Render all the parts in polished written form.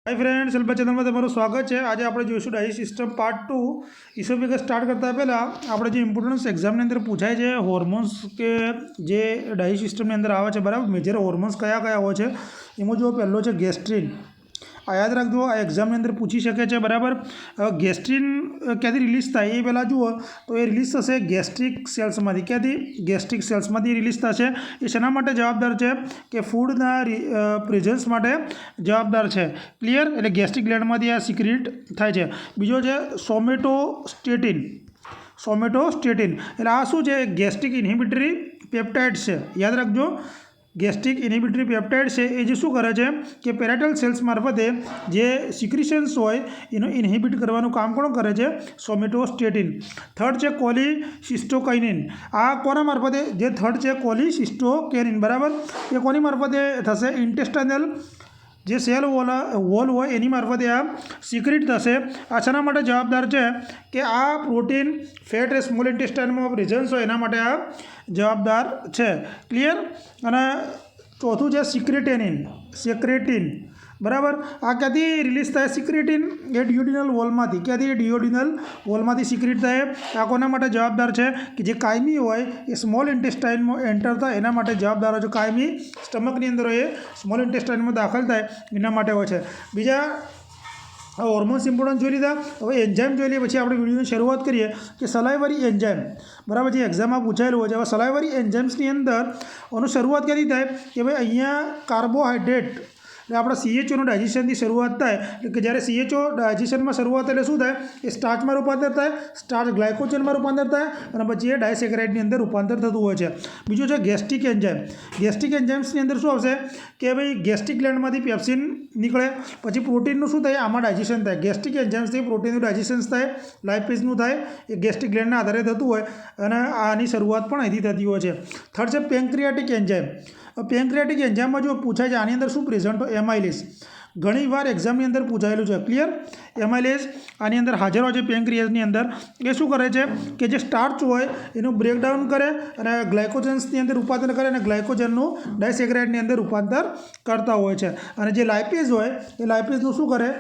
Hi friends, self channel में तमाરું स्वागत है। आज આપણે જોઈશું ડાયજેસ્ટ સિસ્ટમ પાર્ટ 2 ઈસોફેગસ સ્ટાર્ટ કરતા પહેલા આપણે જે ઇમ્પોર્ટન્સ એક્ઝામની અંદર પૂછાય છે હોર્મોન્સ કે જે ડાયજેસ્ટ સિસ્ટમની અંદર આવે છે, બરાબર। મેજર હોર્મોન્સ કયા કયા હોય છે એમાં જો પહેલો છે ગેસ્ટ્રિન। આ યાદ રાખજો, આ એક્ઝામની અંદર પૂછી શકે છે, બરાબર। હવે ગેસ્ટ્રિન ક્યાંથી રિલીઝ થાય એ પહેલાં જુઓ તો એ રિલીઝ થશે ગેસ્ટ્રિક સેલ્સમાંથી। ક્યાંથી? ગેસ્ટ્રિક સેલ્સમાંથી રિલીઝ થશે। એ શેના માટે જવાબદાર છે કે ફૂડના પ્રેઝન્સ માટે જવાબદાર છે। ક્લિયર? એટલે ગેસ્ટ્રિક ગ્લેન્ડમાંથી આ સિક્રેટ થાય છે। બીજો છે સોમેટોસ્ટેટિન। સોમેટોસ્ટેટિન એટલે આ શું છે? ગેસ્ટ્રિક ઇન્હિબિટરી પેપ્ટાઇડ છે, યાદ રાખજો। ગેસ્ટ્રિક ઇન્હિબિટરી પેપ્ટાઇડ છે એ જે શું કરે છે કે પેરાઇટલ સેલ્સ મારફતે જે સિક્રિશન્સ હોય એનું ઇન્હિબિટ કરવાનું કામ કોણ કરે છે? સોમેટોસ્ટેટિન। થર્ડ છે કોલિસિસ્ટોકાઇનિન। આ કોના મારફતે? જે થર્ડ છે કોલિસિસ્ટોકાઇનિન, બરાબર। એ કોની મારફતે થશે? ઇન્ટેસ્ટાઇનલ જે સેલ વોલ હોય એની મારફતે આ સિક્રેટ થશે। આ શાના માટે જવાબદાર છે કે આ પ્રોટીન ફેટ સ્મોલ ઇન્ટેસ્ટાઇનમાં પ્રેઝન્સ હોય એના માટે આ જવાબદાર છે। ક્લિયર? અને ચોથું છે સિક્રેટિન, બરાબર। આ ક્યાંથી રિલીઝ થાય? સિક્રેટિન એ ડિયોડિનલ વોલમાંથી। ક્યાંથી? ડિયોડિનલ વોલમાંથી સિક્રેટ થાય। આ કોના માટે જવાબદાર છે કે જે કાયમી હોય એ સ્મોલ ઇન્ટેસ્ટાઇનમાં એન્ટર થાય એના માટે જવાબદાર હોય છે। કાયમી સ્ટમકની અંદર હોય એ સ્મોલ ઇન્ટેસ્ટાઇનમાં દાખલ થાય એના માટે હોય છે। બીજા હોર્મોન્સ ઇમ્પોર્ટન્ટ જોઈ લીધા। હવે એન્ઝાઇમ જોઈ લઈએ, પછી આપણે વિડીયોની શરૂઆત કરીએ કે સલાઇવરી એન્ઝાઇમ, બરાબર, જે એક્ઝામમાં પૂછાયેલું હોય છે। હવે સલાઇવરી એન્ઝાઇમ્સની અંદર એનું શરૂઆત ક્યાંથી થાય કે ભાઈ અહીંયા કાર્બોહાઈડ્રેટ એટલે આપણા CHOનું ડાયજેશનથી શરૂઆત થાય। એટલે કે જ્યારે CHO ડાયજેશનમાં શરૂઆત એટલે શું થાય? એ સ્ટાર્ચમાં રૂપાંતર થાય, સ્ટાર્ચ ગ્લાયકોજનમાં રૂપાંતર થાય અને પછી એ ડાયસેકેરાઇડની અંદર રૂપાંતર થતું હોય છે। બીજું છે ગેસ્ટ્રિક એન્ઝાઇમ। ગેસ્ટ્રિક એન્ઝાઇમ્સની અંદર શું આવશે કે ભાઈ ગેસ્ટ્રિક ગ્લેન્ડમાંથી પેપ્સિન નીકળે, પછી પ્રોટીનનું શું થાય? આમાં ડાયજેશન થાય। ગેસ્ટ્રિક એન્ઝાઇમ્સથી પ્રોટીનનું ડાયજેશન થાય, લાઇપેઝનું થાય, એ ગેસ્ટ્રિક ગ્લેન્ડના આધારે થતું હોય અને આની શરૂઆત પણ અહીંથી થતી હોય છે। થર્ડ છે પેન્ક્રિયાટિક એન્ઝાઇમ। પેન્ક્રિયાટિક એન્ઝાઇમમાં જો પૂછાય છે આની અંદર શું પ્રેઝન્ટ હોય? એમાઇલેઝ। ઘણી વાર એક્ઝામની અંદર પૂછાયેલું છે। ક્લિયર? એમાઇલેઝ આની અંદર હાજર હોય છે પેન્ક્રિયાઝની અંદર। એ શું કરે છે કે જે સ્ટાર્ચ હોય એનું બ્રેકડાઉન કરે અને ગ્લાયકોજન્સની અંદર રૂપાંતર કરે અને ગ્લાયકોજનનું ડાયસેકેરાઇડની અંદર રૂપાંતર કરતા હોય છે। અને જે લાઇપેઝ હોય એ લાઇપેઝનું શું કરે?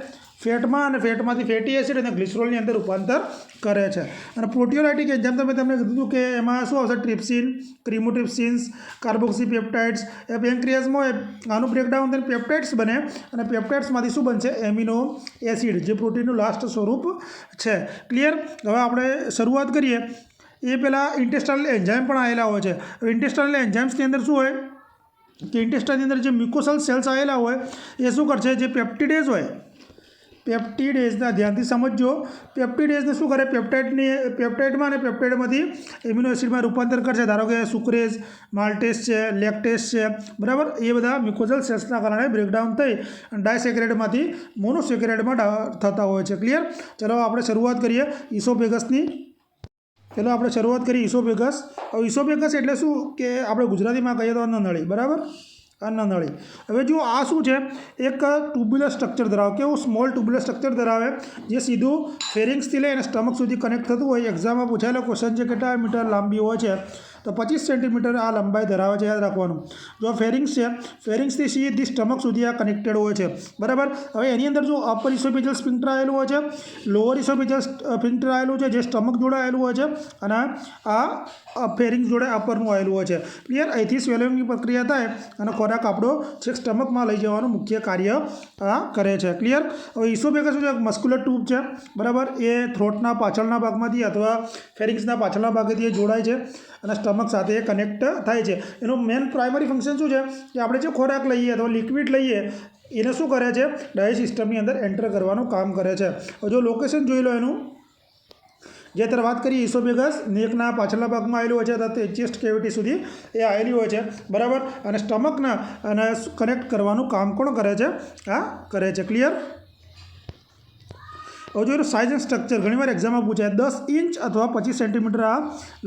ફેટમાં અને ફેટમાંથી ફેટી એસિડ અને ગ્લિસરોલની અંદર રૂપાંતર કરે છે। અને પ્રોટીઓલાઇટિક એન્ઝાઇમ તમને કીધું કે એમાં શું આવશે? ટ્રિપ્સિન, ક્રિમોટ્રિપ્સિન્સ, કાર્બોક્સીપેપ્ટાઇડ્સ। એ પેન્ક્રિયાઝમાં હોય આનું બ્રેકડાઉન થઈને પેપ્ટાઇડ્સ બને અને પેપ્ટાઇડ્સમાંથી શું બનશે? એમિનો એસિડ, જે પ્રોટીનનું લાસ્ટ સ્વરૂપ છે। ક્લિયર? હવે આપણે શરૂઆત કરીએ એ પહેલાં ઇન્ટેસ્ટાઇનલ એન્ઝાઇમ પણ આવેલા હોય છે। હવે ઇન્ટેસ્ટાઇનલ એન્ઝાઇમ્સની અંદર શું હોય કે ઇન્ટેસ્ટાઇનની અંદર જે મ્યુકોસલ સેલ્સ આવેલા હોય એ શું કરશે? જે પેપ્ટિડેઝ હોય, પેપ્ટિડેઝના ધ્યાનથી સમજો, પેપ્ટિડેઝને શું કરે? પેપ્ટાઇડમાં અને પેપ્ટાઇડમાંથી એમિનો એસિડમાં રૂપાંતર કરશે। ધારો કે સુક્રેઝ, માલ્ટેસ છે, લેક્ટેસ છે, બરાબર। એ બધા મ્યુકોસલ સેલ્સના કારણે બ્રેકડાઉન થઈ ડાયસેકેરાઇડમાંથી મોનોસેકેરાઇડમાં થતા હોય છે। ક્લિયર? ચલો આપણે શરૂઆત કરીએ ઈસોફેગસની। ચલો આપણે શરૂઆત કરીએ ઈસોફેગસ। હવે ઈસોફેગસ એટલે શું કે આપણે ગુજરાતીમાં કહીએ તો અન્નનળી, બરાબર, અન્નનળી। હવે જો આ શું છે? એક ટ્યુબ્યુલર સ્ટ્રક્ચર ધરાવે। કેવું? સ્મોલ ટ્યુબ્યુલર સ્ટ્રક્ચર ધરાવે જે સીધું ફેરિંગ્સથી લઈ અને સ્ટમક સુધી કનેક્ટ થતું હોય। એક્ઝામમાં પૂછાયેલો ક્વેશ્ચન છે કેટલા મીટર લાંબી હોય છે તો 25 સેન્ટીમીટર આ લંબાઈ ધરાવે છે, યાદ રાખવાનું। જો ફેરિંગ્સ છે, ફેરિંગ્સથી સીધી સ્ટમક સુધી આ કનેક્ટેડ હોય છે, બરાબર। હવે એની અંદર જો અપર ઇસોફેજલ સ્ફિન્ક્ટર આવેલું હોય છે, લોઅર ઇસોફેજલ સ્ફિન્ક્ટર આવેલું છે જે સ્ટમક જોડે આવેલું હોય છે અને આ ફેરિંગ્સ જોડે અપરનું આવેલું હોય છે। ક્લિયર? અહીંથી સ્વેલિંગની પ્રક્રિયા થાય અને ખોરાક આપણો છેક સ્ટમકમાં લઈ જવાનું મુખ્ય કાર્ય આ કરે છે। ક્લિયર? હવે ઇસોફેગસ શું છે? મસ્ક્યુલર ટ્યુબ છે, બરાબર। એ થ્રોટના પાછળના ભાગમાંથી અથવા ફેરિંગ્સના પાછળના ભાગેથી એ જોડાય છે અને સ્ટમક સાથે કનેક્ટ થાય છે। એનું મેન પ્રાઇમરી ફંક્શન શું છે કે આપણે જે ખોરાક લઈએ અથવા લિક્વિડ લઈએ એને શું કરે છે? ડાયજેસ્ટ સિસ્ટમની અંદર એન્ટર કરવાનું કામ કરે છે। જો લોકેશન જોઈ લો એનું, જે અત્યારે વાત કરીએ ઈસોફેગસ નેકના પાછળના ભાગમાં આવેલું હોય છે અથવા ચેસ્ટ કેવિટી સુધી એ આવેલી હોય છે, બરાબર। અને સ્ટમકના અને કનેક્ટ કરવાનું કામ કોણ કરે છે? આ કરે છે। ક્લિયર? હવે જો એનું સાઇઝ એન્ડ સ્ટ્રક્ચર ઘણીવાર એક્ઝામમાં પૂછાય। 10 ઇંચ અથવા 25 સેન્ટીમીટર આ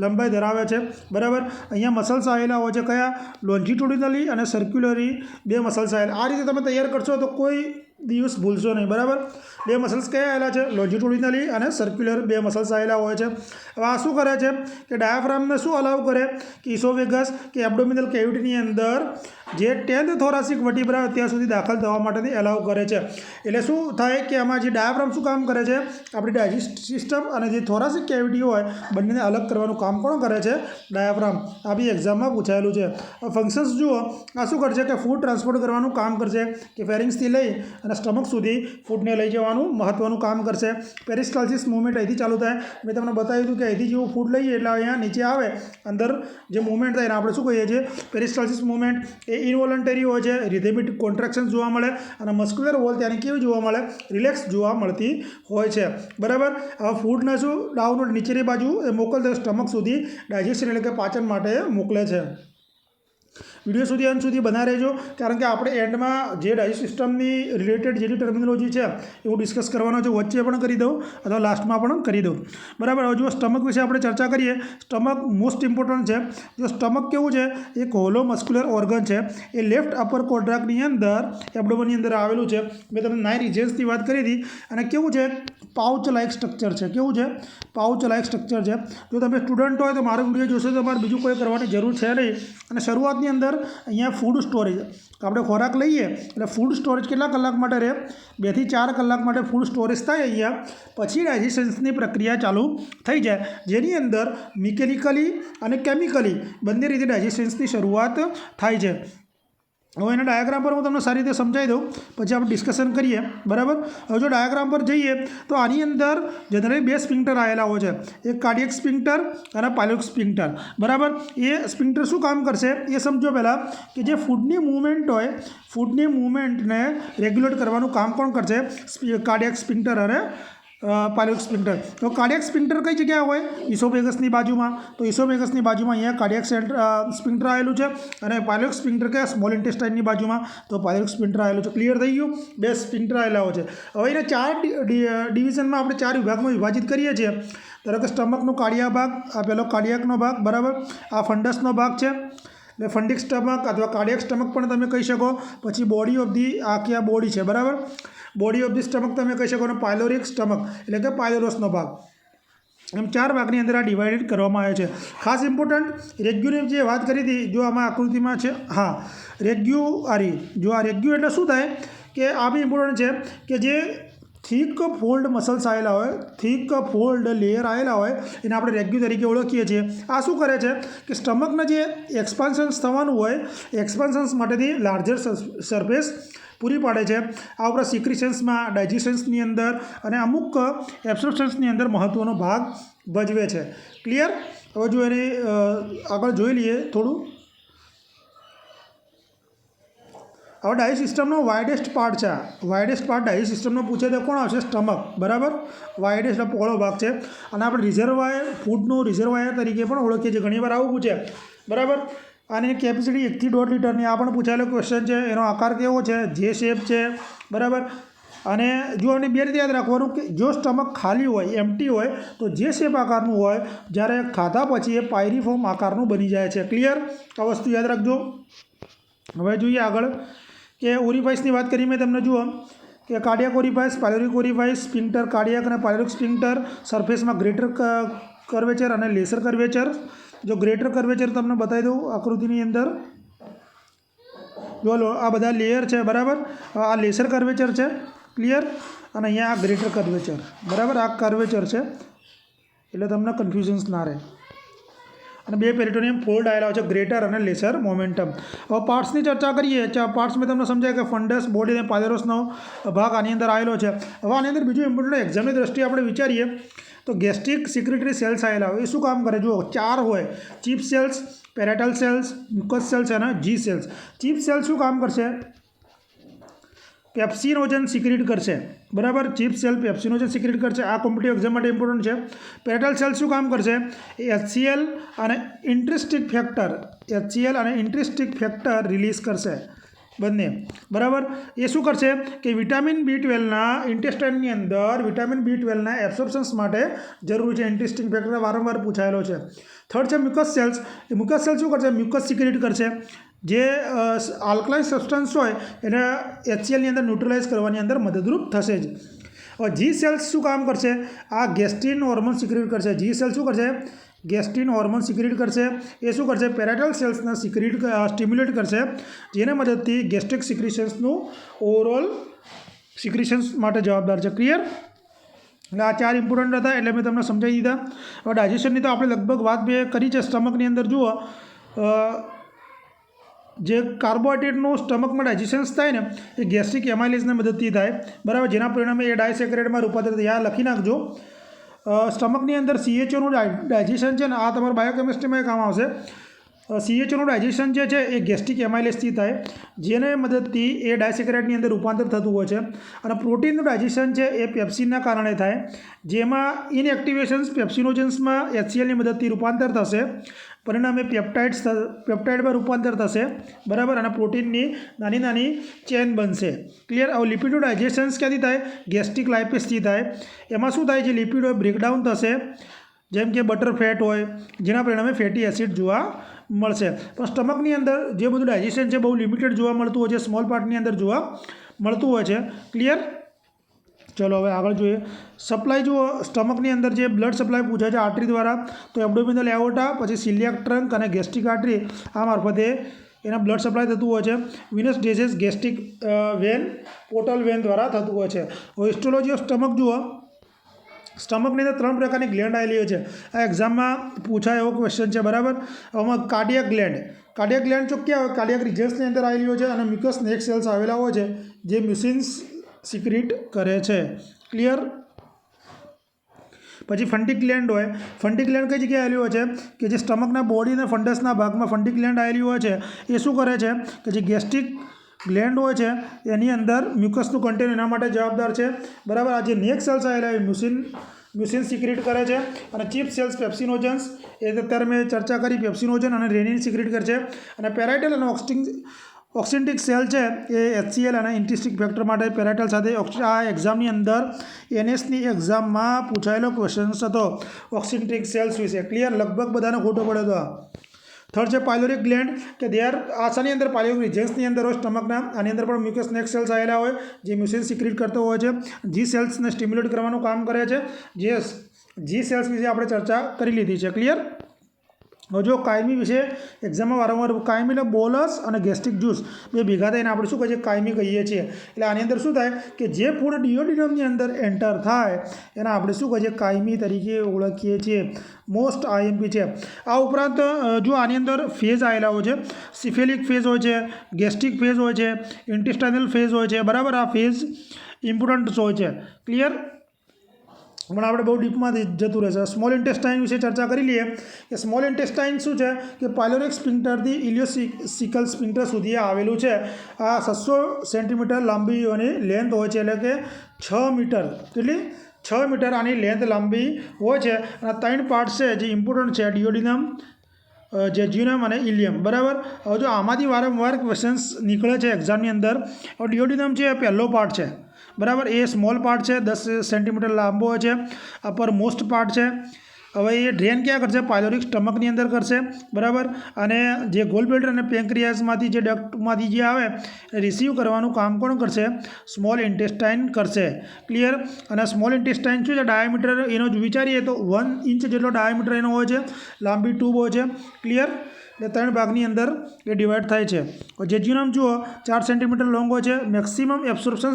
લંબાઈ ધરાવે છે, બરાબર। અહીંયા મસલ્સ આવેલા હોય છે, કયા? લોન્જિટ્યુડિનલી અને સર્ક્યુલરી બે મસલ્સ આવેલા। આ રીતે તમે તૈયાર કરશો તો કોઈ દિવસ ભૂલશો નહીં, બરાબર। બે મસલ્સ કયા આવેલા છે? લોન્જિટ્યુડિનલી અને સર્ક્યુલર બે મસલ્સ આવેલા હોય છે। હવે આ શું કરે છે કે ડાયાફ્રામને શું અલાઉ કરે કે ઇસોફેગસ કે એબ્ડોમિનલ કેવિટીની અંદર જે 10th થોરાસિક વર્ટિબ્રા ત્યાં સુધી દાખલ થવા માટેથી એલાઉ કરે છે. એટલે શું થાય કે આમાં જે ડાયાફ્રામ શું કામ કરે છે, આપણી ડાયજેસ્ટ સિસ્ટમ અને જે થોરાસિક કેવિટી હોય બંનેને અલગ કરવાનું કામ કોણ કરે છે, ડાયાફ્રામ. આ બી એક્ઝામમાં પૂછાયેલું છે. ફંક્શન્સ જુઓ, આ શું કરશે કે ફૂડ ટ્રાન્સપોર્ટ કરવાનું કામ કરશે, કે ફેરિંગ્સથી લઈ અને સ્ટમક સુધી ફૂડને લઈ જવાનું મહત્ત્વનું કામ કરશે. પેરિસ્ટાલ્સિસ મૂવમેન્ટ અહીંથી ચાલુ થાય. મેં તમને બતાવ્યું હતું કે અહીંથી જેવું ફૂડ લઈએ એટલે અહીંયા નીચે આવે અંદર જે મૂવમેન્ટ થાય એને આપણે શું કહીએ છીએ, પેરિસ્ટાલ્સિસ મૂવમેન્ટ. એ ઇનવોલન્ટરી હોય છે, રિધેમિક કોન્ટ્રાક્શન જોવા મળે, અને મસ્ક્યુલર વોલ ત્યાંની કેવી જોવા મળે, રિલેક્સ જોવા મળતી હોય છે. બરાબર. હવે ફૂડને શું ડાઉનવર્ડ નીચેની બાજુ એ મોકલતા સ્ટમક સુધી ડાયજેશન એટલે કે પાચન માટે મોકલે છે. વિડીયો સુધી અંત સુધી બના રહેજો, કારણ કે આપણે એન્ડમાં જે ડાયજેસ્ટ સિસ્ટમની રિલેટેડ જેટલી ટર્મિનોલોજી છે એવું ડિસ્કસ કરવાનો છે. વચ્ચે પણ કરી દઉં અથવા લાસ્ટમાં પણ કરી દઉં. બરાબર. હવે જો સ્ટમક વિશે આપણે ચર્ચા કરીએ. સ્ટમક મોસ્ટ ઇમ્પોર્ટન્ટ છે. જો સ્ટમક કેવું છે, એક હોલો મસ્ક્યુલર ઓર્ગન છે. એ લેફ્ટ અપર કોડ્રાકની અંદર એબ્ડોમનની અંદર આવેલું છે. મેં તમને 9 રિજન્સની વાત કરી હતી. અને કેવું છે, પાઉચ લાઇક સ્ટ્રક્ચર છે. કેવું છે, પાઉચ લાઇક સ્ટ્રક્ચર છે. જો તમે સ્ટુડન્ટ હોય તો મારો વિડીયો જોશો તો તમારે બીજું કોઈ કરવાની જરૂર છે નહીં. અને શરૂઆતની અંદર અહીંયા ફૂડ સ્ટોરેજ, આપણે ખોરાક લઈએ એટલે ફૂડ સ્ટોરેજ કેટલા કલાક માટે રહે, 2 થી 4 કલાક માટે ફૂડ સ્ટોરેજ થાય અહીંયા. પછી ડાયજેશન્સની પ્રક્રિયા ચાલુ થઈ જાય, જેની અંદર મિકેનિકલી અને કેમિકલી બંને રીતે ડાયજેશન્સની શરૂઆત થાય છે. હવે એના ડાયાગ્રામ પર હું તમને સારી રીતે સમજાવી દઉં, પછી આપણે ડિસ્કશન કરીએ. બરાબર. હવે જો ડાયાગ્રામ પર જઈએ તો આની અંદર જનરલી 2 સ્પિન્ક્ટર આવેલા હોય છે, એક કાર્ડિયક સ્પિન્ક્ટર અને પાયલોરિક સ્પિન્ક્ટર. બરાબર. એ સ્પિન્ક્ટર શું કામ કરશે એ સમજો પહેલાં, કે જે ફૂડની મૂવમેન્ટ હોય, ફૂડની મૂવમેન્ટને રેગ્યુલેટ કરવાનું કામ કોણ કરશે, કાર્ડિયક સ્પિન્ક્ટર અને પાયલોરિક સ્પિન્ક્ટર. તો કાર્ડિયક સ્પિન્ક્ટર કઈ જગ્યાએ હોય, ઇસોફેગસની બાજુમાં. તો ઇસોફેગસની બાજુમાં અહીંયા કાર્ડિયક સ્પિન્ક્ટર આવેલું છે, અને પાયલોરિક સ્પિન્ક્ટર કે સ્મોલ ઇન્ટેસ્ટાઇનની બાજુમાં તો પાયલોરિક સ્પિન્ક્ટર આવેલું છે. ક્લિયર થઈ ગયું. 2 સ્પિન્ક્ટર આવેલા હોય છે. હવે એને 4 ડિવિઝનમાં આપણે 4 વિભાગમાં વિભાજિત કરીએ છીએ. ધારો કે સ્ટમકનો કાર્ડિયા ભાગ, આ પહેલો કાર્ડિયકનો ભાગ. બરાબર. આ ફંડસનો ભાગ છે, એટલે ફંડિક સ્ટમક અથવા કાર્ડિયક સ્ટમક પણ તમે કહી શકો. પછી બોડી ઓફ ધી આખી આ બોડી છે. બરાબર. બોડી ઓફ ધી સ્ટમક તમે કહી શકો. અને પાયલોરિક સ્ટમક એટલે કે પાયલોરસનો ભાગ. એમ 4 ભાગની અંદર આ ડિવાઇડેડ કરવામાં આવે છે. ખાસ ઇમ્પોર્ટન્ટ રેગ્યુની જે વાત કરી હતી, જો આમાં આકૃતિમાં છે, હા, રેગ્યુઆરી. જો આ રેગ્યુ એટલે શું થાય કે આ બી ઇમ્પોર્ટન્ટ છે, કે જે થીક ફોલ્ડ મસલ્સ આવેલા હોય, થીક ફોલ્ડ લેયર આવેલા હોય, એને આપણે રેગ્યુ તરીકે ઓળખીએ છીએ. આ શું કરે છે કે સ્ટમકના જે એક્સપાન્શન્સ થવાનું હોય, એક્સપાન્શન્સ માટેથી લાર્જર સરફેસ પૂરી પાડે છે. આ ઉપરાંત સિક્રિશન્સમાં, ડાયજેશન્સની અંદર અને અમુક એબ્સોર્પ્શન્સની અંદર મહત્ત્વનો ભાગ ભજવે છે. ક્લિયર. હવે જો એને આગળ જોઈ લઈએ થોડું. હવે ડાયજેસ્ટ સિસ્ટમનો વાઇડેસ્ટ પાર્ટ છે. વાઇડેસ્ટ પાર્ટ ડાયજેસ્ટ સિસ્ટમનો પૂછે તો કોણ આવશે, સ્ટમક. બરાબર. વાઇડેસ્ટ પહોળો ભાગ છે, અને આપણે રિઝર્વાયર, ફૂડનો રિઝર્વાયર તરીકે પણ ઓળખીએ છીએ. ઘણીવાર આવું પૂછે. બરાબર. આની કેપેસિટી 1 થી 1.5 લીટરની. આ પણ પૂછાયેલો ક્વેશ્ચન છે. એનો આકાર કેવો છે, જે શેપ છે. બરાબર. અને જો આને 2 રીતે યાદ રાખવાનું, કે જો સ્ટમક ખાલી હોય, એમ્પ્ટી હોય, તો જે શેપ આકારનું હોય, જ્યારે ખાધા પછી એ પાયરીફોર્મ આકારનું બની જાય છે. ક્લિયર. આ વસ્તુ યાદ રાખજો. હવે જોઈએ આગળ, કે ઓરિફાઇસની વાત કરી મેં તમને. જુઓ કે કાર્ડિયક ઓરિફાઇસ, પાયલોરિક ઓરિફાઇસ, સ્પિન્ક્ટર કાર્ડિયક અને પાયલોરિક સ્પિન્ક્ટર, સરફેસમાં ગ્રેટર કર્વેચર અને લેસર કર્વેચર. જો ગ્રેટર કર્વેચર તમને બતાવી દઉં આકૃતિની અંદર. જો આ બધા લેયર છે. બરાબર. આ લેસર કર્વેચર છે. ક્લિયર. અને અહીંયા આ ગ્રેટર કર્વેચર. બરાબર. આ કર્વેચર છે, એટલે તમને કન્ફ્યુઝન્સ ના રહે. અને 2 પેરિટોનિયમ ફોલ્ડ આવેલા હોય છે, ગ્રેટર અને લેસર મોમેન્ટમ. હવે પાર્ટ્સની ચર્ચા કરીએ. પાર્ટ્સ મેં તમને સમજાય કે ફંડસ, બોડી અને પાયલોરસનો ભાગ આની અંદર આવેલો છે. હવે આની અંદર બીજું ઇમ્પોર્ટન્ટ એક્ઝામની દ્રષ્ટિએ આપણે વિચારીએ તો ગેસ્ટ્રિક સિક્રેટરી સેલ્સ આવેલા હોય. એ શું કામ કરે? જુઓ, 4 હોય: chief cells, parietal cells, mucus cells અને જી સેલ્સ. ચીફ સેલ્સ શું કામ કરશે? પેપ્સિનોજન સિક્રેટ કરશે. બરાબર. ચીફ સેલ પેપ્સિનોજન સિક્રેટ કરશે. આ કોમ્પિટિટિવ એક્ઝામ માટે ઇમ્પોર્ટન્ટ છે. પેરેટલ સેલ શું કામ કરશે? એ HCl અને ઇન્ટ્રિન્સિક ફેક્ટર, HCl અને ઇન્ટ્રિન્સિક ફેક્ટર રિલીઝ કરશે. બંને. બરાબર. એ શું કરશે કે વિટામિન B12ના ઇન્ટેસ્ટાઇનની અંદર વિટામિન B12ના એબ્સોર્પ્શન્સ માટે જરૂરી છે. ઇન્ટ્રિન્સિક ફેક્ટર વારંવાર પૂછાયેલો છે. થર્ડ છે મ્યુકસ સેલ્સ. એ મ્યુકસ સેલ શું કરશે? મ્યુકસ સિક્રેટ કરશે. જે આલ્કલાઇન સબસ્ટન્સ હોય એને HClની અંદર ન્યુટ્રલાઇઝ કરવાની અંદર મદદરૂપ થશે જ. હવે જી સેલ્સ શું કામ કરશે? આ ગેસ્ટ્રિન હોર્મોન સિક્રેટ કરશે. જી સેલ શું કરશે? ગેસ્ટ્રિન હોર્મોન સિક્રેટ કરશે. એ શું કરશે? પેરાઇટલ સેલ્સને સ્ટિમ્યુલેટ કરશે, જેના મદદથી ગેસ્ટ્રિક સિક્રિશન્સનું ઓવરઓલ સિક્રિશન્સ માટે જવાબદાર છે. ક્લિયર? એટલે આ 4 ઇમ્પોર્ટન્ટ હતા, એટલે મેં તમને સમજાવી દીધા. હવે ડાયજેશનની તો આપણે લગભગ વાત કરી છે. સ્ટમકની અંદર જુઓ, જે કાર્બોહાઈડ્રેટનું સ્ટમકમાં ડાયજેશન્સ થાય ને, એ ગેસ્ટ્રિક એમાઇલેઝની મદદથી થાય, બરાબર, જેના પરિણામે એ ડાયસેક્રેટમાં રૂપાંતરિત થાય. આ લખી નાખજો. સ્ટમકની અંદર CHOનું ડાયજેશન છે ને, આ તમારા બાયોકેમિસ્ટ્રીમાં કામ આવશે. CHOનું ડાયજેશન જે છે એ ગેસ્ટ્રિક એમાઇલેઝથી થાય, જેને મદદથી એ ડાયસેક્રેટની અંદર રૂપાંતર થતું હોય છે. અને પ્રોટીનનું ડાયજેશન છે એ પેપ્સિનના કારણે થાય, જેમાં ઇનએક્ટિવેશન્સ પેપ્સિનોજન્સમાં HClની મદદથી રૂપાંતર થશે, પરિણામે પેપ્ટાઇડમાં રૂપાંતર થશે, બરાબર, અને પ્રોટીનની નાની નાની ચેન બનશે. ક્લિયર? હવે લિપિડનું ડાયજેશન્સ ક્યાંથી થાય? ગેસ્ટ્રિક લાઇપેસથી થાય. એમાં શું થાય? જે લિપિડ હોય બ્રેકડાઉન થશે, જેમ કે બટર ફેટ હોય, જેના પરિણામે ફેટી એસિડ જોવા મળશે. પણ સ્ટમકની અંદર જે બધું ડાયજેશન છે બહુ લિમિટેડ જોવા મળતું હોય છે, સ્મોલ પાર્ટની અંદર જોવા મળતું હોય છે. ક્લિયર? ચલો હવે આગળ જોઈએ. સપ્લાય જુઓ, સ્ટમકની અંદર જે બ્લડ સપ્લાય પૂછાય છે આર્ટરી દ્વારા, તો એબ્ડોમિનલ એઓર્ટા, પછી સિલિયાક ટ્રંક અને ગેસ્ટ્રિક આર્ટરી, આ મારફતે એના બ્લડ સપ્લાય થતું હોય છે. Venous disease gastric vein, portal vein દ્વારા થતું હોય છે. હવે હિસ્ટોલોજી ઓફ સ્ટમક જુઓ. સ્ટમકની અંદર 3 પ્રકારની ગ્લેન્ડ આવેલી હોય છે. આ એક્ઝામમાં પૂછાય એવો ક્વેશ્ચન છે, બરાબર. આમાં કાર્ડિયાક ગ્લેન્ડ જો ક્યાં હોય? કાર્ડિયાક રિજન્સની અંદર આવેલી હોય છે, અને મ્યુકસ નેક સેલ્સ આવેલા હોય છે, જે મ્યુસિન્સ સિક્રિટ કરે છે. ક્લિયર? પછી ફંડિક ગ્લેન્ડ હોય. ફંડિક ગ્લેન્ડ કઈ જગ્યાએ આવેલી હોય છે? કે જે સ્ટમકના બોડી અને ફંડસના ભાગમાં ફંડિક ગ્લેન્ડ આવેલી હોય છે. એ શું કરે છે? કે જે ગેસ્ટ્રિક ગ્લેન્ડ હોય છે એની અંદર મ્યુકસનું કન્ટેન્ટ એના માટે જવાબદાર છે, બરાબર. આ જે નેક સેલ્સ આવેલા એ મ્યુસિન સિક્રેટ કરે છે, અને ચીફ સેલ્સ પેપ્સિનોજન્સ, એ અત્યારે મેં ચર્ચા કરી, પેપ્સિનોજન અને રેનિન સિક્રેટ કરે છે. અને પેરાઇટલ અને ઓક્સિન્ટિક સેલ છે એ HCl અને ઇન્ટ્રિન્સિક ફેક્ટર માટે પેરાઇટલ સાથે. આ એક્ઝામની અંદર NSની એક્ઝામમાં પૂછાયેલો ક્વેશ્ચન્સ હતો ઓક્સિન્ટિક સેલ્સ વિશે. ક્લિયર? લગભગ બધાને ખોટો પડ્યો હતો. થર્ડ છે પાયલોરિક ગ્લેન્ડ, કે આની અંદર પાયલોરિક રિજન્સની અંદર હોય સ્ટમકના, આની અંદર પણ મ્યુકસ નેક સેલ્સ આવેલા હોય, જે મ્યુસિન સિક્રેટ કરતો હોય છે. જી સેલ્સને સ્ટિમ્યુલેટ કરવાનું કામ કરે છે. જે જી સેલ્સ વિશે આપણે ચર્ચા કરી લીધી છે. ક્લિયર? હવે જો કાયમી વિશે એક્ઝામમાં વારંવાર કાયમી એટલે બોલસ અને ગેસ્ટ્રિક જ્યુસ બે ભેગા થઈને આપણે શું કહીએ છીએ? કાયમી કહીએ છીએ. એટલે આની અંદર શું થાય કે જે ફૂડ ડિયોડિનમની અંદર એન્ટર થાય એના આપણે શું કહીએ? કાયમી તરીકે ઓળખીએ છીએ. મોસ્ટ IMP છે. આ ઉપરાંત જો આની અંદર ફેઝ આવેલા હોય છે, સિફેલિક ફેઝ હોય છે, ગેસ્ટ્રિક ફેઝ હોય છે, ઇન્ટેસ્ટાઇનલ ફેઝ હોય છે, બરાબર. આ ફેઝ ઇમ્પોર્ટન્ટ હોય છે. ક્લિયર? પણ આપણે બહુ ડીપમાં જતું રહેશે. સ્મોલ ઇન્ટેસ્ટાઇન વિશે ચર્ચા કરી લઈએ. કે સ્મોલ ઇન્ટેસ્ટાઇન શું છે? કે પાયલોરિક સ્પિન્ક્ટરથી ઇલિયોસિકલ સ્પિન્ક્ટર સુધી આવેલું છે. આ 600 સેન્ટીમીટર લાંબી અને લેન્થ હોય છે, એટલે કે 6 મીટર. કેટલી? 6 મીટર આની લેન્થ લાંબી હોય છે. અને 3 પાર્ટ છે જે ઇમ્પોર્ટન્ટ છે: ડિયોડિનમ, જેજ્યુનમ અને ઇલિયમ, બરાબર. હવે જો આમાંથી વારંવાર ક્વેશ્ચન્સ નીકળે છે એક્ઝામની અંદર. હવે ડિયોડિનમ છે એ પહેલો પાર્ટ છે, બરાબર. એ સ્મોલ પાર્ટ છે, 10 સેન્ટીમીટર લાંબો હોય છે. અપર મોસ્ટ પાર્ટ છે. હવે એ ડ્રેન ક્યાં કરશે? પાયલોરિક સ્ટમકની અંદર કરશે, બરાબર. અને જે ગોલબ્લેડર અને પેન્ક્રિયાસમાંથી જે ડક્ટમાંથી જે આવે રિસીવ કરવાનું કામ કોણ કરશે? સ્મોલ ઇન્ટેસ્ટાઇન કરશે. ક્લિયર? અને સ્મોલ ઇન્ટેસ્ટાઇન શું છે? ડાયામીટર એનો જ વિચારીએ તો 1 ઇંચ જેટલો ડાયામીટર એનો હોય છે, લાંબી ટ્યુબ હોય છે. ક્લિયર? એટલે 3 ભાગની અંદર એ ડિવાઈડ થાય છે. જેજ્યુનમ જુઓ 4 સેન્ટીમીટર લોંગ હોય છે. મેક્સિમમ એબ્સોર્પ્શન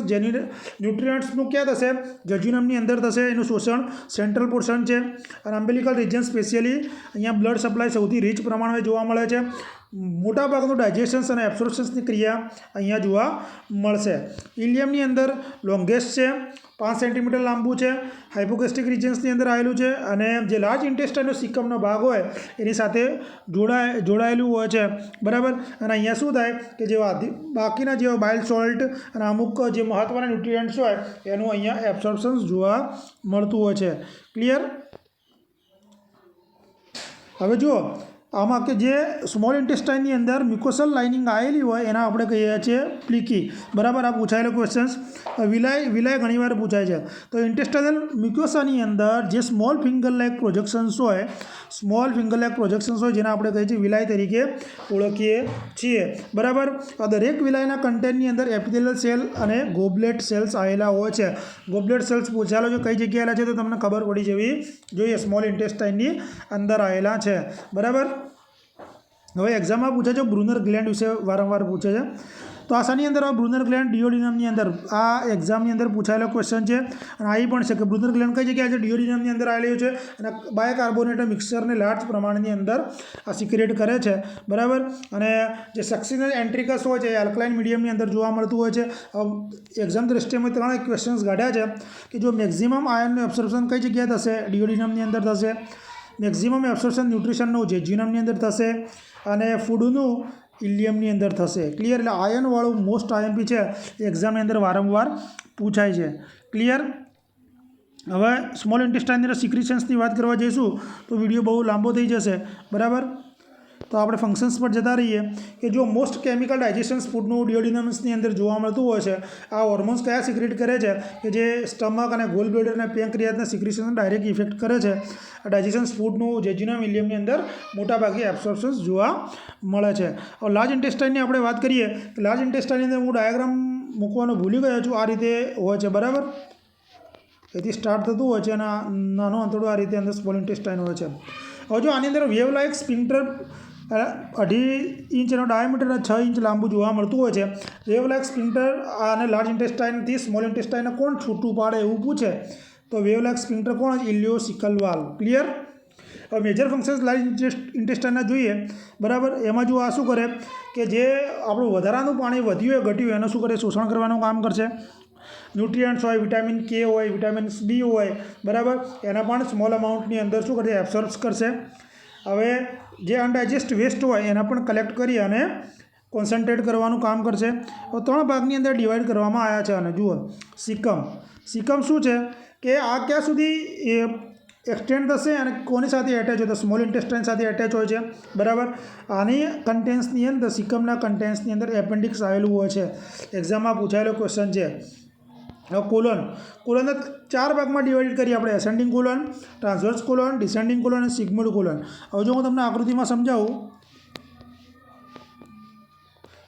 ન્યુટ્રિયન્ટ્સનું ક્યાં થશે? જેજ્યુનમની અંદર થશે. એનું શોષણ સેન્ટ્રલ પોર્શન છે. અને અમ્બિલિકલ રિજન સ્પેશિયલી અહીંયા બ્લડ સપ્લાય સૌથી રીચ પ્રમાણમાં જોવા મળે છે. મોટાભાગનું ડાયજેશન્સ અને એબ્સોર્પ્શન્સની ક્રિયા અહીંયા જોવા મળશે. ઇલિયમની અંદર લોંગેસ્ટ છે, 5 સેન્ટીમીટર લાંબુ છે, હાઇપોગેસ્ટ્રિક રિજન્સની અંદર આવેલું છે. અને જે લાર્જ ઇન્ટેસ્ટાઇનનો સિકમનો ભાગ હોય એની સાથે જોડાયેલું હોય છે, બરાબર. અને અહીંયા શું થાય કે જે બાકીના જે બાઇલ સોલ્ટ અને અમુક જે મહત્ત્વના ન્યુટ્રિયન્ટ્સ હોય એનું અહીંયા એબ્સોર્પ્શન જોવા મળતું હોય છે. ક્લિયર? હવે જુઓ, આમાં કે જે સ્મોલ ઇન્ટેસ્ટાઇનની અંદર મ્યુકોસલ લાઇનિંગ આવેલી હોય એના આપણે કહીએ છીએ પ્લીકી, બરાબર. આ પૂછાયેલો ક્વેશ્ચન્સ વિલાય ઘણીવાર પૂછાય છે. તો ઇન્ટેસ્ટાઇનલ મ્યુકોસાની અંદર જે સ્મોલ ફિંગર લાઇક પ્રોજેક્શન્સ હોય જેને આપણે કહીએ છીએ વિલાય તરીકે ઓળખીએ છીએ, બરાબર. આ દરેક વિલાયના કન્ટેન્ટની અંદર એપિથેલિયલ સેલ અને ગોબલેટ સેલ્સ આવેલા હોય છે. ગોબલેટ સેલ્સ પૂછાયેલો છે કઈ જગ્યાએ આવેલા છે તો તમને ખબર પડી જવી જોઈએ, સ્મોલ ઇન્ટેસ્ટાઇનની અંદર આવેલા છે, બરાબર. હવે એક્ઝામમાં પૂછે છે બ્રુનર ગ્લેન્ડ વિશે વારંવાર પૂછે છે. તો આ શાની અંદર બ્રુનર ગ્લેન્ડ ડિયોડિનમની અંદર આ એક્ઝામની અંદર પૂછાયેલો ક્વેશ્ચન છે. અને આવી પણ છે કે બ્રુનર ગ્લેન્ડ કઈ જગ્યાએ છે, ડિયોડિનમની અંદર આવેલું છે. અને બાયકાર્બોનેટ મિક્સરને લાર્જ પ્રમાણની અંદર આ સિક્રેટ કરે છે, બરાબર. અને જે સક્સિનલ એન્ટ્રિકસ હોય છે એ આલ્કલાઇન મીડિયમની અંદર જોવા મળતું હોય છે. એક્ઝામ દ્રષ્ટિએ અમે 3 ક્વેશ્ચન્સ કાઢ્યા છે કે જો મેક્ઝિમમ આયનનું એબ્સોર્પ્શન કઈ જગ્યાએ થશે, ડિયોડિનમની અંદર થશે. મેક્ઝિમમ એબ્સોર્પ્શન ન્યુટ્રિશનનું જેજ્યુનમની અંદર થશે અને ફૂડનું ઇલિયમની અંદર થશે. ક્લિયર. એટલે આયનવાળું મોસ્ટ આઈએમપી છે એક્ઝામની અંદર વારંવાર પૂછાય છે. ક્લિયર. હવે સ્મોલ ઇન્ટેસ્ટાઇનની અંદર સિક્રિશન્સની વાત કરવા જઈશું તો વિડીયો બહુ લાંબો થઈ જશે, બરાબર. તો આપણે ફંક્શન્સ પર જતા રહીએ કે જો મોસ્ટ કેમિકલ ડાયજેશન્સ ફૂડનું ડિયોડિનમ્સની અંદર જોવા મળતું હોય છે. આ હોર્મોન્સ કયા સિક્રેટ કરે છે કે જે સ્ટમક અને ગોલ બ્લેડર અને પેન્ક્રિયાસના સિક્રેશનને ડાયરેક્ટ ઇફેક્ટ કરે છે. ડાયજેશન્સ ફૂડનું જેજ્યુનમ ઇલિયમની અંદર મોટાભાગે એબ્સોર્પ્શન્સ જોવા મળે છે. હવે લાર્જ ઇન્ટેસ્ટાઇનની આપણે વાત કરીએ તો લાર્જ ઇન્ટેસ્ટાઇનની અંદર હું ડાયાગ્રામ મૂકવાનું ભૂલી ગયો છું. આ રીતે હોય છે, બરાબર. એથી સ્ટાર્ટ થતું હોય છે અને નાનો અંતડું આ રીતે અંદર સ્મોલ ઇન્ટેસ્ટાઇન હોય છે. હવે જો આની અંદર વેવ લાઇક સ્પિન્ટર 2.5 ઇંચનો ડાયામીટર અને 6 ઇંચ લાંબુ જોવા મળતું હોય છે. વેવ લાઇક સ્પિન્ટર અને લાર્જ ઇન્ટેસ્ટાઇનથી સ્મોલ ઇન્ટેસ્ટાઇનને કોણ છૂટું પાડે એવું પૂછે તો વેવ લાઇક સ્પિન્ટર કોણ, ઇલિયોસિકલ વાલ્વ. ક્લિયર. હવે મેજર ફંક્શન્સ લાર્જ ઇન્ટેસ્ટાઇનના જોઈએ, બરાબર. એમાં જો આ શું કરે કે જે આપણું વધારાનું પાણી વધ્યું હોય ઘટ્યું એનું શું કરે, શોષણ કરવાનું કામ કરશે. ન્યુટ્રિયન્ટ્સ હોય, વિટામિન કે હોય, વિટામિન બી હોય, બરાબર, એના પણ સ્મોલ અમાઉન્ટની અંદર શું કરશે, એબ્સોર્બ કરશે. હવે જે અનડાયજેસ્ટ વેસ્ટ હોય એના પણ કલેક્ટ કરી અને કોન્સન્ટ્રેટ કરવાનું કામ કરશે. હવે 3 ભાગની અંદર ડિવાઈડ કરવામાં આવ્યા છે. અને જુઓ સિકમ શું છે કે આ ક્યાં સુધી એક્સટેન્ડ થશે અને કોની સાથે એટેચ હોય તો સ્મોલ ઇન્ટેસ્ટાઇન સાથે એટેચ હોય છે, બરાબર. આની કન્ટેન્ટ્સની અંદર સિકમના કન્ટેન્ટ્સની અંદર એપેન્ડિક્સ આવેલું હોય છે. એક્ઝામમાં પૂછાયેલો ક્વેશ્ચન છે. હવે કોલનને 4 ભાગમાં ડિવાઈડ કરીએ આપણે, ascending colon, transverse colon, descending colon અને સિગ્મોઇડ કોલન. હવે જો હું તમને આકૃતિમાં સમજાવું,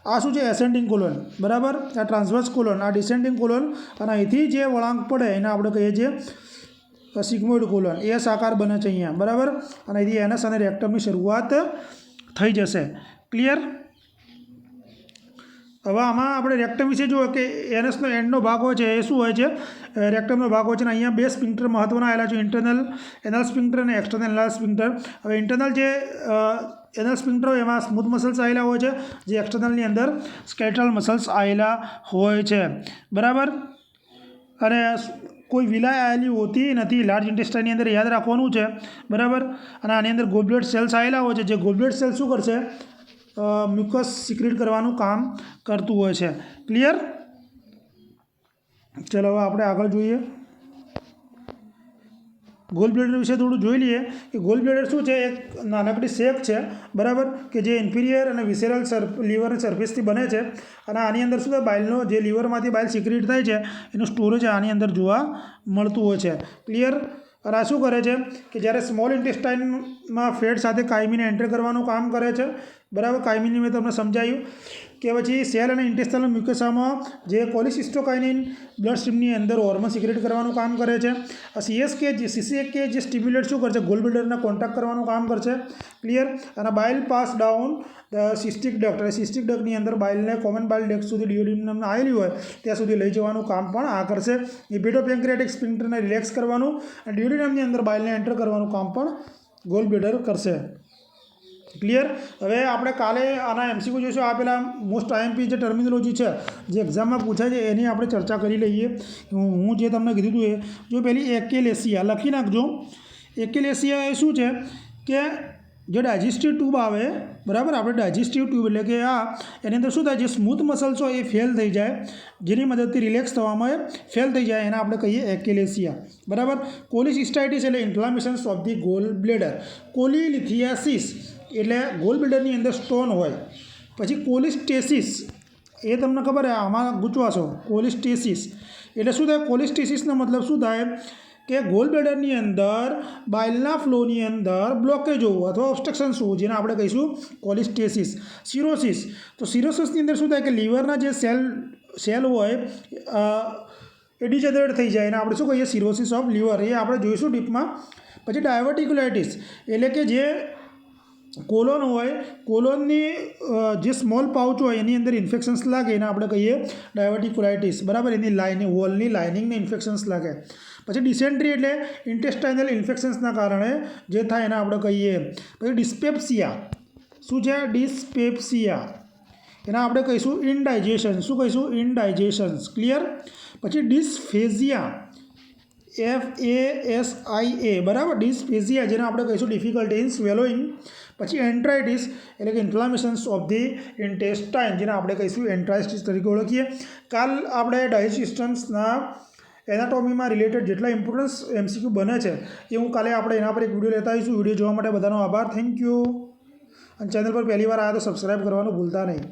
આ શું છે, એસેન્ડિંગ કોલન, બરાબર. આ ટ્રાન્સવર્સ કોલન, આ ડિસેન્ડિંગ કોલન અને અહીંથી જે વળાંક પડે એને આપણે કહીએ છીએ સિગ્મોઇડ કોલન. એ આકાર બને છે અહીંયા, બરાબર. અને અહીંથી એનસ અને રેક્ટમની શરૂઆત થઈ જશે. ક્લિયર. હવે આમાં આપણે રેક્ટમ વિશે જુઓ કે એનસનો એન્ડનો ભાગ હોય છે એ શું હોય છે, રેક્ટમનો ભાગ હોય છે. અને અહીંયા 2 સ્પિન્ક્ટર મહત્ત્વના આવેલા છે, ઇન્ટરનલ એનલ સ્પિન્ક્ટર અને એક્સટર્નલ એનલ સ્પિન્ક્ટર. હવે ઇન્ટરનલ જે એનલ સ્પિન્ક્ટર હોય એમાં સ્મૂથ મસલ્સ આવેલા હોય છે, જે એક્સટર્નલની અંદર સ્કેલેટલ મસલ્સ આવેલા હોય છે, બરાબર. અને કોઈ વિલાય આવેલી હોતી નથી લાર્જ ઇન્ટેસ્ટાઇનની અંદર, યાદ રાખવાનું છે, બરાબર. અને આની અંદર ગોબલેટ સેલ્સ આવેલા હોય છે. જે ગોબલેટ સેલ્સ શું કરશે, મ્યુકસ સિક્રેટ કરવાનું કામ કરતું હોય છે. ક્લિયર. ચલો હવે આપણે આગળ જોઈએ. ગોલ બ્લેડર વિશે થોડું જોઈ લઈએ કે ગોલ બ્લેડર શું છે, એક નાનકડી શેક છે, બરાબર, કે જે ઇન્ફિરિયર અને વિસેરલ લીવરની સરફેસથી બને છે. અને આની અંદર શું થાય, બાઇલનો જે લીવરમાંથી બાઇલ સિક્રેટ થાય છે એનું સ્ટોરેજ આની અંદર જોવા મળતું હોય છે. ક્લિયર. અને આ શું કરે છે કે જ્યારે સ્મોલ ઇન્ટેસ્ટાઇનમાં ફેટ સાથે કાયમીને એન્ટર કરવાનું કામ કરે છે, બરાબર. કાયમીની મેં તમને સમજાવ્યું કે પછી સેલ અને ઇન્ટેસ્ટાઇનલ મ્યુકોસામાં જે કોલિસિસ્ટોકાઇનિન બ્લડ સ્ટ્રીમની અંદર હોર્મોન સિક્રેટ કરવાનું કામ કરે છે. આ CCK જે સ્ટિમ્યુલેટ શું કરશે, ગોલ બ્લેડરના કોન્ટેક્ટ કરવાનું કામ કરશે. ક્લિયર. અને બાઇલ પાસ ડાઉન સિસ્ટિક ડક્ટ, અને સિસ્ટિક ડક્ટની અંદર બાઇલને કોમન બાઇલ ડક્ટ સુધી ડિયોડિનમ આવેલી હોય ત્યાં સુધી લઈ જવાનું કામ પણ આ કરશે. હિપેટોપેન્ક્રિયાટિક સ્પિન્ક્ટરને રિલેક્સ કરવાનું અને ડિયોડિનમની અંદર બાઇલને એન્ટર કરવાનું કામ પણ ગોલ બ્લેડર કરશે. ક્લિયર. હવે આપણે કાલે આના MCQ જોઈશું. આ પેલા મોસ્ટ આઈએમપી જે ટર્મિનોલોજી છે જે એક્ઝામમાં પૂછાય છે એની આપણે ચર્ચા કરી લઈએ. હું જે તમને કીધું હતું એ જો પહેલી એકેલેસિયા લખી નાખજો. એકેલેસિયા એ શું છે કે જે ડાયજેસ્ટિવ ટ્યુબ આવે, બરાબર, આપણે ડાયજેસ્ટિવ ટ્યુબ એટલે કે આ એની અંદર શું થાય, જે સ્મૂથ મસલ્સ હોય એ ફેલ થઈ જાય, જેની મદદથી રિલેક્સ થવામાં એ ફેલ થઈ જાય, એને આપણે કહીએ એકેલેસિયા, બરાબર. કોલિસિસ્ટાઇટિસ એટલે ઇન્ફ્લામેશન્સ ઓફ ધી ગોલ બ્લેડર. કોલિલિથિયાસિસ એટલે ગોલ બ્લેડરની અંદર સ્ટોન હોય. પછી કોલિસ્ટેસિસ, એ તમને ખબર છે, આમાં ગૂંચવાશો. કોલિસ્ટેસિસ એટલે શું થાય? કોલિસ્ટેસિસનો મતલબ શું થાય કે ગોલ બ્લેડરની અંદર બાઇલના ફ્લોની અંદર બ્લોકેજ હોવું અથવા ઓબ્સ્ટ્રક્શન્સ હોવું, જેને આપણે કહીશું કોલિસ્ટેસિસ. સિરોસિસ, તો સિરોસિસની અંદર શું થાય કે લીવરના જે સેલ હોય એ ડિજનરેટ થઈ જાય, એને આપણે શું કહીએ? Cirrhosis of liver. એ આપણે જોઈશું ડીપમાં. પછી ડાયવર્ટિક્યુલાઇટિસ એટલે કે જે કોલોન હોય, કોલોનની જે સ્મોલ પાઉચ હોય એની અંદર ઇન્ફેક્શન્સ લાગે, એને આપણે કહીએ ડાયવર્ટિક્યુલાઇટિસ. બરાબર, એની લાઇનિંગ, વોલની લાઇનિંગને ઇન્ફેક્શન્સ લાગે. પછી ડિસેન્ટ્રી એટલે ઇન્ટેસ્ટાઇનલ ઇન્ફેક્શન્સના કારણે જે થાય એને આપણે કહીએ. પછી ડિસ્પેપ્સિયા, શું છે? ડિસ્પેપ્સિયા, એના આપણે કહીશું ઇનડાઇજેશન. શું કહીશું? ઇનડાઇજેશન્સ. ક્લિયર? પછી ડિસ્ફેઝિયા, FASIA, બરાબર, ડિસ્ફેઝિયા, જેને આપણે કહીશું ડિફિકલ્ટી ઇન સ્વેલોઈંગ. પછી એન્ટ્રાઇટિસ એટલે કે ઇન્ફ્લામેશન્સ ઓફ ધી ઇન્ટેસ્ટાઇન, જેને આપણે કહીશું એન્ટ્રાઇટિસ તરીકે ઓળખીએ. કાલ આપણે ડાયજેસ્ટન્સના એનાટોમીમાં રિલેટેડ જેટલા ઇમ્પોર્ટન્સ MCQ બને છે એ હું કાલે આપણે એના પર એક વિડીયો લેતા આવીશું. વિડીયો જોવા માટે બધાનો આભાર. Thank you. અને ચેનલ પર પહેલી વાર આવ્યા તો સબસ્ક્રાઈબ કરવાનું ભૂલતા નહીં.